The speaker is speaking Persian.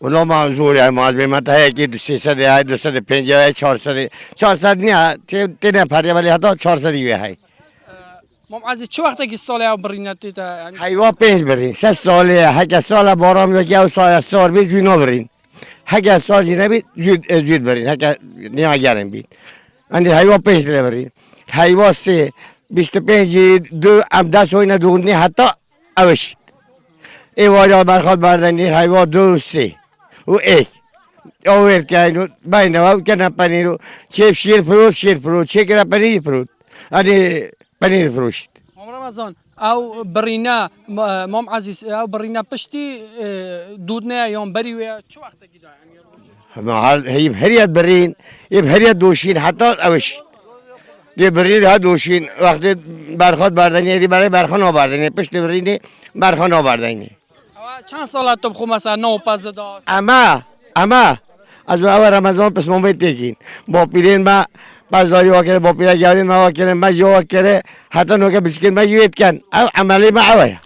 اونا منظور ما به من تا یکی 300 های 250 400 نه تین پری ولی حتی 400 های مام عزیز چه وقته که سال او برینه تو تا یعنی حیوا 5 برین 3 ساله هک سال بارام یکی او سال بی جوینا برین هک سال جی نبی زود برین هک نیا گرم بید اندی حیوا 5 برین حیوا 3 25 دو ام 10 وینا دونی حتی اوش ای واجا برخواد بردنی حیوا 2 3 و 1 اوور که اینو بین و کنه پنیرو چه شیر فروت چه کنه پنیر فروت اندی پنیر فروشت مام رمضان او برینه مام عزیز او برینه پشتی دودنه یام بری و چه وقته که یعنی حال هی هریت برین یه هریت دوشین حتی اوش دی برین ها دوشین وقتی برخواد بردنی دی برای برخان آوردنی پشت برین برخان آوردنی چند سال تو بخو مثلا نو پس داست اما از اول رمضان پس مومت دیگین با پیرین ما بازاری واکره با پیرا گیارین ما واکره ما جو واکره حتی نوکه بسکن ما یویت کن او عملی ما اوه